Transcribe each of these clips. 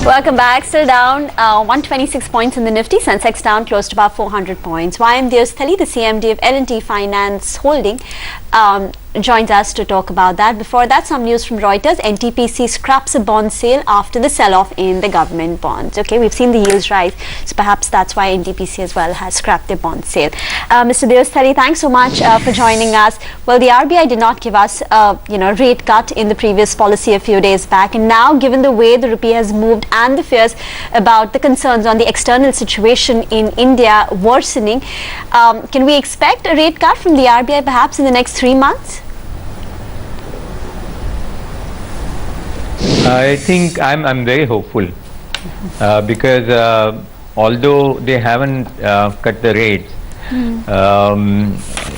Welcome back. Still down 126 points in the Nifty. Sensex down close to about 400 points. YM Deosthali, the CMD of L&T Finance Holding, joins us to talk about that. Before that, some news from Reuters. NTPC scraps a bond sale after the sell-off in the government bonds. Okay, we've seen the yields rise, so perhaps that's why NTPC as well has scrapped their bond sale. Mr. Deosthali, thanks so much for joining us. Well, the RBI did not give us rate cut in the previous policy a few days back, and now given the way the rupee has moved and the fears about the concerns on the external situation in India worsening, can we expect a rate cut from the RBI perhaps in the next 3 months? I think I'm very hopeful because although they haven't cut the rates,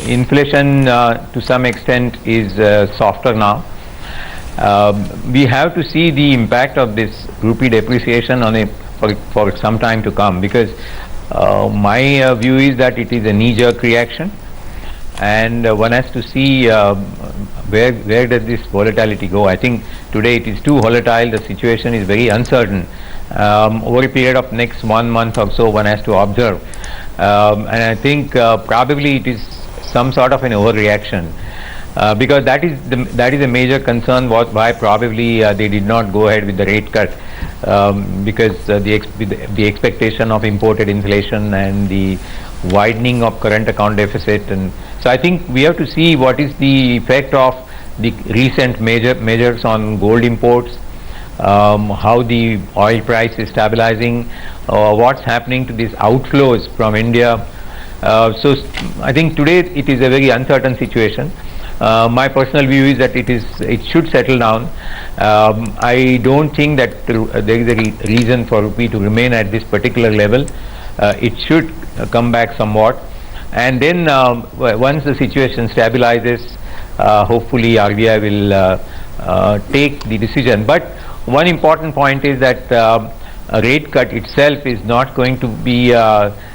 inflation to some extent is softer now. We have to see the impact of this rupee depreciation on it for some time to come, because my view is that it is a knee-jerk reaction, and one has to see where does this volatility go. I think today it is too volatile. The situation is very uncertain. Over a period of next 1 month or so, one has to observe, and I think probably it is some sort of an overreaction. Because that is a major concern why probably they did not go ahead with the rate cut, because the expectation of imported inflation and the widening of current account deficit. And so I think we have to see what is the effect of the recent measures on gold imports, how the oil price is stabilizing, what's happening to these outflows from India. So I think today it is a very uncertain situation. My personal view is that it should settle down. I don't think that there is a reason for rupee to remain at this particular level. It should come back somewhat, and then once the situation stabilizes, hopefully RBI will take the decision. But one important point is that a rate cut itself is not going to be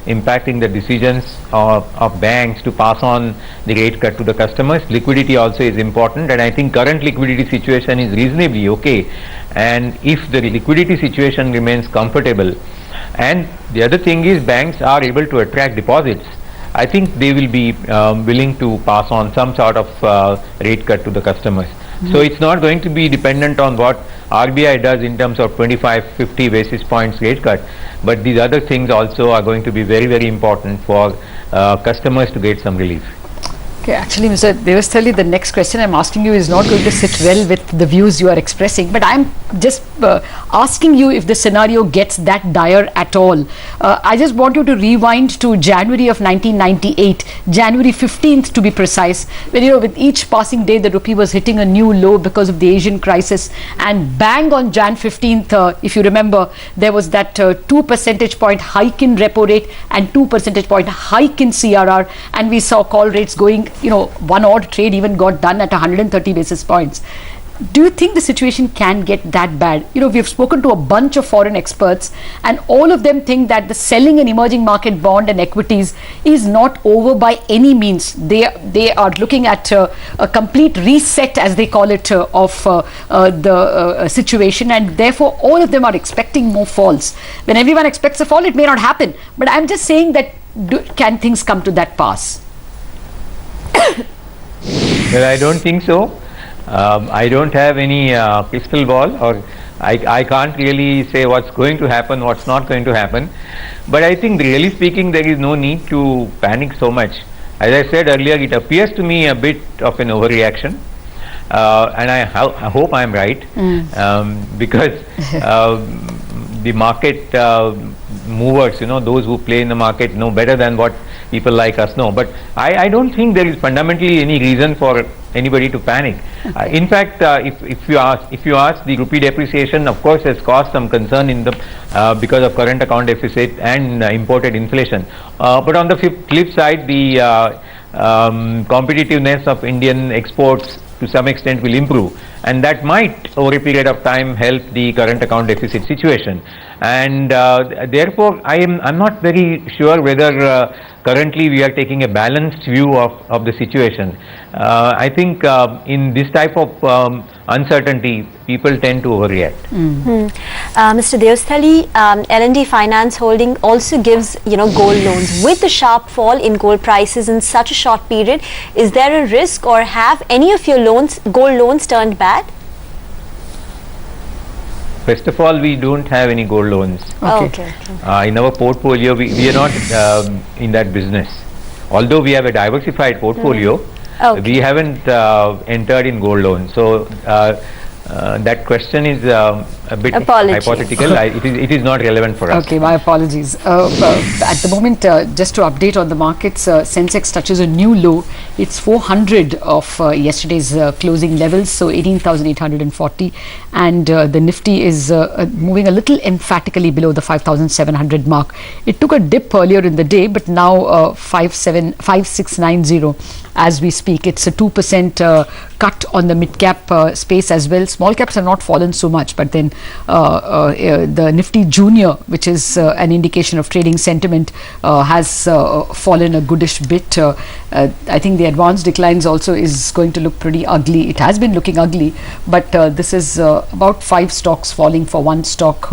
impacting the decisions of banks to pass on the rate cut to the customers. Liquidity also is important, and I think current liquidity situation is reasonably okay. And if the liquidity situation remains comfortable, and the other thing is banks are able to attract deposits, I think they will be willing to pass on some sort of rate cut to the customers. So it's not going to be dependent on what RBI does in terms of 25-50 basis points rate cut, but these other things also are going to be very, very important for customers to get some relief. Okay, actually, Mr. Deosthali, the next question I'm asking you is not going to sit well with the views you are expressing, but I'm just asking you if the scenario gets that dire at all. I just want you to rewind to January of 1998, January 15th to be precise, when, with each passing day the rupee was hitting a new low because of the Asian crisis, and bang on Jan 15th, if you remember, there was that 2 percentage point hike in repo rate and 2 percentage point hike in CRR, and we saw call rates going, one odd trade even got done at 130 basis points. Do you think the situation can get that bad? We've spoken to a bunch of foreign experts, and all of them think that the selling an emerging market bond and equities is not over by any means. They are looking at a complete reset, as they call it, of the situation, and therefore all of them are expecting more falls. When everyone expects a fall, it may not happen. But I'm just saying that can things come to that pass? Well, I don't think so. I don't have any crystal ball, or I can't really say what's going to happen, what's not going to happen. But I think, really speaking, there is no need to panic so much. As I said earlier, it appears to me a bit of an overreaction, and I hope I'm right, because the market movers, those who play in the market know better than what people like us know. But I don't think there is fundamentally any reason for anybody to panic. In fact, if you ask, the rupee depreciation, of course, has caused some concern in the because of current account deficit and imported inflation. But on the flip side, the competitiveness of Indian exports to some extent will improve, and that might over a period of time help the current account deficit situation. And therefore I'm not very sure whether currently we are taking a balanced view of the situation. I think in this type of uncertainty, people tend to overreact. Mr. Devasthali, L&T Finance Holding also gives, gold loans. With the sharp fall in gold prices in such a short period, is there a risk, or have any of your gold loans turned bad? First of all, we don't have any gold loans. Okay. In our portfolio, we are not in that business. Although we have a diversified portfolio, we haven't entered in gold loans. So that question is a bit hypothetical. It is not relevant for us. Okay, my apologies. At the moment, just to update on the markets, Sensex touches a new low. It's 400 of yesterday's closing levels, so 18,840, and the Nifty is moving a little emphatically below the 5,700 mark. It took a dip earlier in the day, but now 5690 as we speak. It's a 2% cut on the mid-cap space as well. Small caps have not fallen so much, but then the Nifty Junior, which is an indication of trading sentiment, has fallen a goodish bit. I think the advanced declines also is going to look pretty ugly. It has been looking ugly, but this is about 5 stocks falling for 1 stock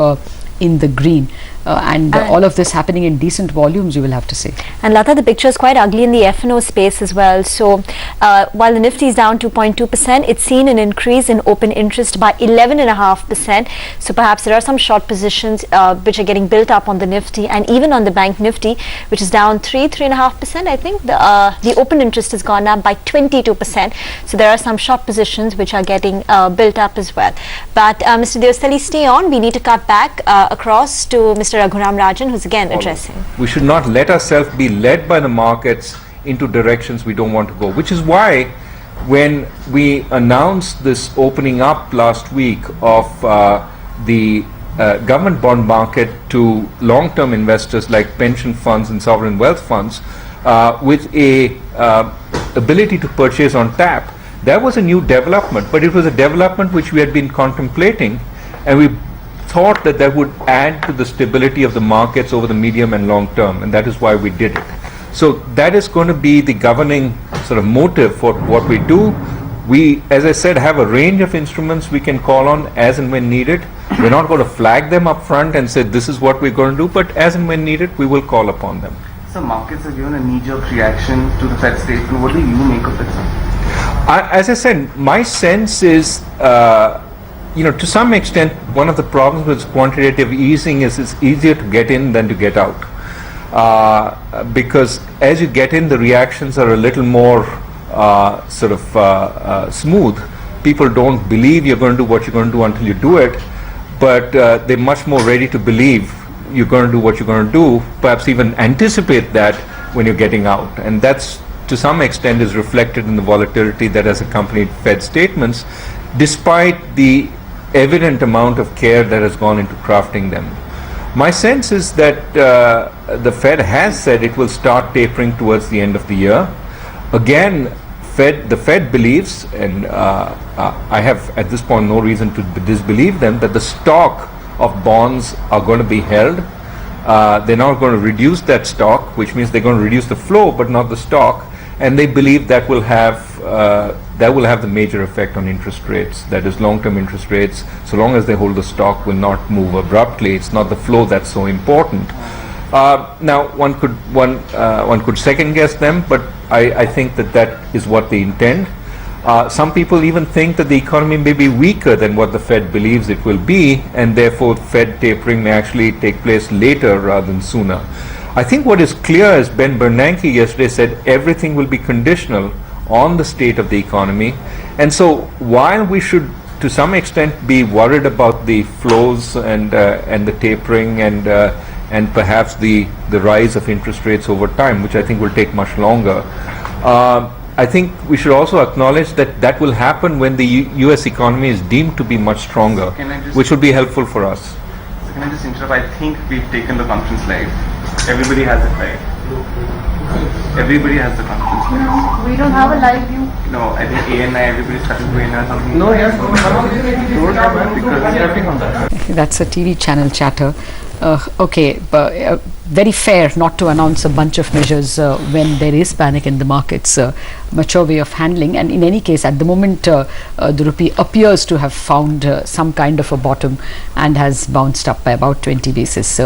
in the green. And all of this happening in decent volumes, you will have to say. And Lata, the picture is quite ugly in the F&O space as well. So while the Nifty is down 2.2%, it's seen an increase in open interest by 11.5%. So perhaps there are some short positions which are getting built up on the Nifty, and even on the Bank Nifty, which is down 3.5%. I think the open interest has gone up by 22%. So there are some short positions which are getting built up as well. But Mr. Devasthali, stay on. We need to cut back across to Mr. Raghuram Rajan, who's again addressing. We should not let ourselves be led by the markets into directions we don't want to go, which is why when we announced this opening up last week of the government bond market to long-term investors like pension funds and sovereign wealth funds with a ability to purchase on tap, that was a new development, but it was a development which we had been contemplating, and we thought that that would add to the stability of the markets over the medium and long term, and that is why we did it. So that is going to be the governing sort of motive for what we do. We, as I said, have a range of instruments we can call on as and when needed. We're not going to flag them up front and say this is what we're going to do, but as and when needed, we will call upon them. So markets have given a knee-jerk reaction to the Fed statement. What do you make of it, sir? As I said, my sense is to some extent, one of the problems with quantitative easing is it's easier to get in than to get out. Because as you get in, the reactions are a little more smooth. People don't believe you're going to do what you're going to do until you do it, but they're much more ready to believe you're going to do what you're going to do, perhaps even anticipate that when you're getting out. And that's, to some extent, is reflected in the volatility that has accompanied Fed statements, despite the evident amount of care that has gone into crafting them. My sense is that the Fed has said it will start tapering towards the end of the year. Again, the Fed believes, and I have at this point no reason to disbelieve them, that the stock of bonds are going to be held. They're not going to reduce that stock, which means they're going to reduce the flow but not the stock, and they believe that will have the major effect on interest rates. That is, long-term interest rates, so long as they hold the stock, will not move abruptly. It's not the flow that's so important. Now, one could second guess them, but I think that is what they intend. Some people even think that the economy may be weaker than what the Fed believes it will be, and therefore Fed tapering may actually take place later rather than sooner. I think what is clear, as Ben Bernanke yesterday said, everything will be conditional on the state of the economy. And so while we should to some extent be worried about the flows and the tapering and perhaps the rise of interest rates over time, which I think will take much longer, I think we should also acknowledge that will happen when the US economy is deemed to be much stronger, which would be helpful for us. So can I just interrupt? I think we've taken the conference live. Everybody has it live. Everybody has the conference live. No, we don't have a live view. No, I think ANI, everybody's starting to ANI or something. No, yes, don't have it because we're working on that. That's a TV channel chatter. Okay, but very fair not to announce a bunch of measures when there is panic in the markets. Mature way of handling, and in any case, at the moment, the rupee appears to have found some kind of a bottom and has bounced up by about 20 basis.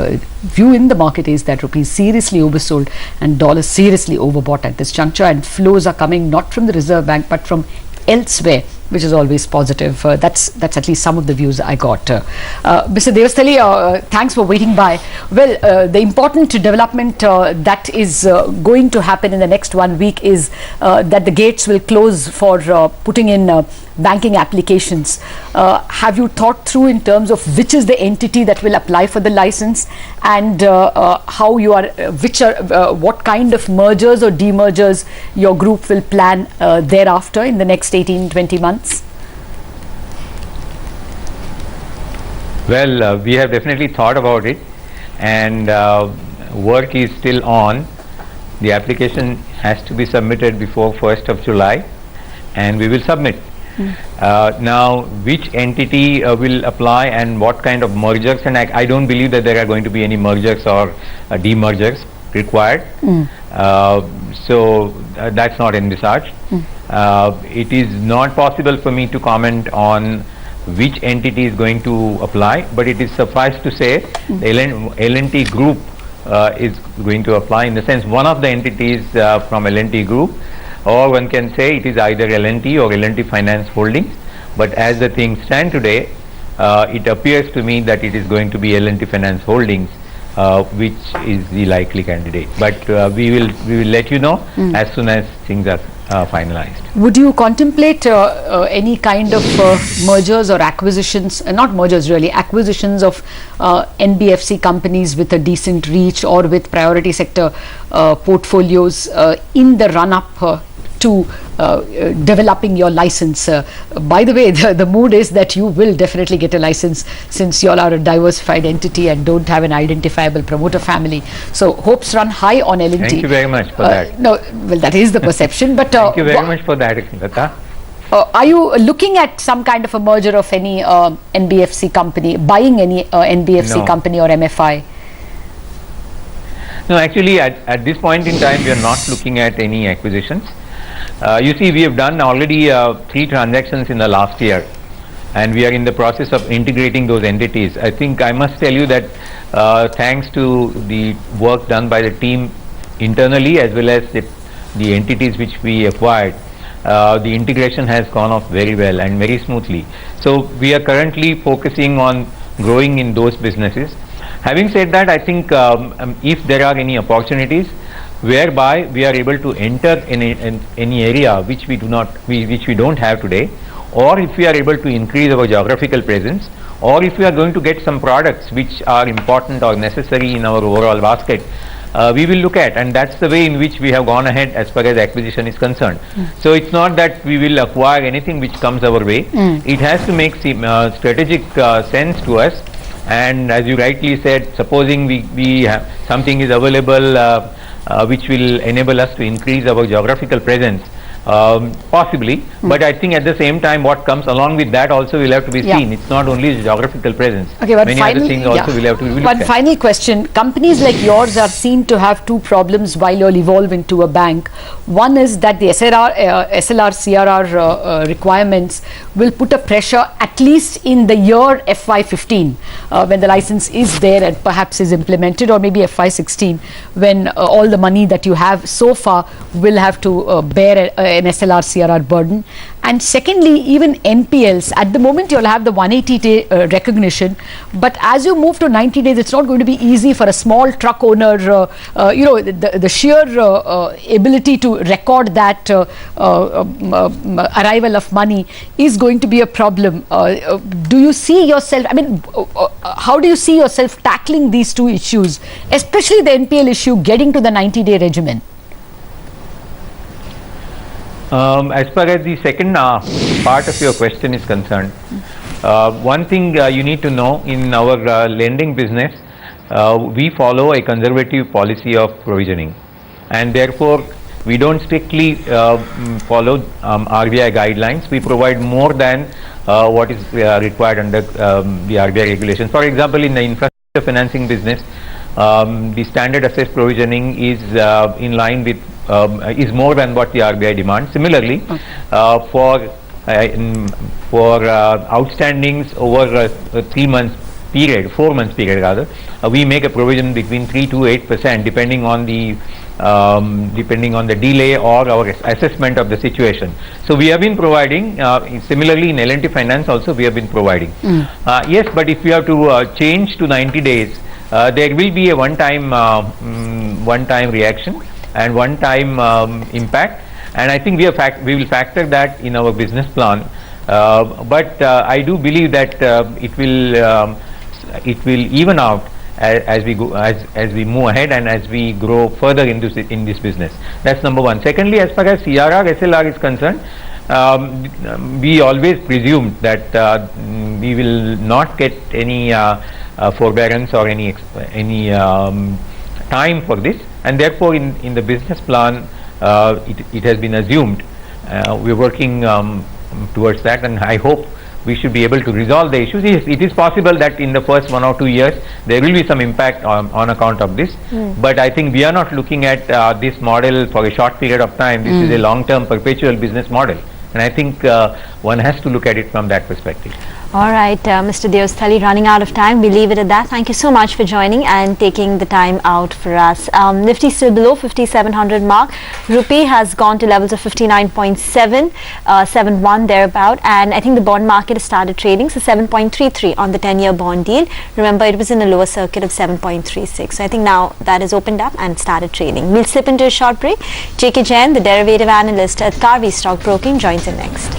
View in the market is that rupee is seriously oversold and dollar seriously overbought at this juncture, and flows are coming not from the Reserve Bank but from elsewhere, which is always positive. That's at least some of the views I got. Mr. Devasthali, thanks for waiting by. Well, the important development that is going to happen in the next 1 week is that the gates will close for putting in banking applications. Have you thought through in terms of which is the entity that will apply for the license, and how you are, what kind of mergers or demergers your group will plan thereafter in the next 18-20 months? Well, we have definitely thought about it, and work is still on. The application has to be submitted before 1st of July, and we will submit. Now, which entity will apply and what kind of mergers, and I don't believe that there are going to be any mergers or demergers required. So that's not envisaged. It is not possible for me to comment on which entity is going to apply, but it is suffice to say the L&T Group is going to apply, in the sense one of the entities from L&T Group, or one can say it is either L&T or L&T Finance Holdings. But as the things stand today, it appears to me that it is going to be L&T Finance Holdings, which is the likely candidate. But we will let you know as soon as things are finalized. Would you contemplate any kind of mergers or acquisitions, not mergers really, acquisitions of NBFC companies with a decent reach or with priority sector portfolios in the run-up to developing your license? By the way, the mood is that you will definitely get a license, since you all are a diversified entity and don't have an identifiable promoter family. So hopes run high on L&T. Thank you very much for that. No, well, that is the perception. But thank you very much for that, Lata. Are you looking at some kind of a merger of any NBFC company, buying any NBFC company or MFI? No, actually at this point in time we are not looking at any acquisitions. You see, we have done already 3 transactions in the last year, and we are in the process of integrating those entities. I think I must tell you that thanks to the work done by the team internally as well as the entities which we acquired, the integration has gone off very well and very smoothly. So we are currently focusing on growing in those businesses. Having said that, I think if there are any opportunities whereby we are able to enter in any area which we don't have today, or if we are able to increase our geographical presence, or if we are going to get some products which are important or necessary in our overall basket, we will look at, and that's the way in which we have gone ahead as far as acquisition is concerned. So it's not that we will acquire anything which comes our way. It has to make strategic sense to us, and as you rightly said, supposing we have something is available which will enable us to increase our geographical presence, possibly, but I think at the same time what comes along with that also will have to be seen. It's not only geographical presence. Okay, but many other things also will have to be looked One at. final question. Companies like yours are seen to have 2 problems while you'll evolve into a bank. One is that the SLR CRR requirements will put a pressure at least in the year FY15 when the license is there and perhaps is implemented, or maybe FY16 when all the money that you have so far will have to bear an SLR CRR burden. And secondly, even NPLs, at the moment you'll have the 180-day recognition, but as you move to 90 days, it's not going to be easy for a small truck owner. The sheer ability to record that arrival of money is going to be a problem. Do you see yourself, how do you see yourself tackling these 2 issues, especially the NPL issue getting to the 90-day regimen? As far as the second part of your question is concerned, one thing you need to know, in our lending business, we follow a conservative policy of provisioning, and therefore we don't strictly follow RBI guidelines. We provide more than what is required under the RBI regulations. For example, in the infrastructure financing business, the standard assessed provisioning is in line with is more than what the RBI demands. Similarly, for outstandings over a 3 months period, 4 months period rather, we make a provision between 3 to 8% depending on the delay or our assessment of the situation. So we have been providing, similarly in L&T Finance also we have been providing. Yes, but if we have to change to 90 days, there will be a one-time reaction and one-time impact, and I think we will factor that in our business plan. But I do believe that it will even out as we go, as we move ahead and as we grow further in this business. That's number one. Secondly, as far as CRR, SLR is concerned, we always presumed that we will not get any forbearance or any time for this, and therefore in the business plan it has been assumed. We're working towards that, and I hope we should be able to resolve the issues. It is possible that in the first 1 or 2 years there will be some impact on account of this, but I think we are not looking at this model for a short period of time. This is a long-term perpetual business model, and I think one has to look at it from that perspective. All right, Mr. Deosthali, running out of time. We leave it at that. Thank you so much for joining and taking the time out for us. Nifty still below 5700 mark. Rupee has gone to levels of 59.7, 71 thereabout, and I think the bond market has started trading. So 7.33 on the 10-year bond deal. Remember, it was in the lower circuit of 7.36. So I think now that has opened up and started trading. We'll slip into a short break. J.K. Jain, the derivative analyst at Karvy Stock Broking, joins in next.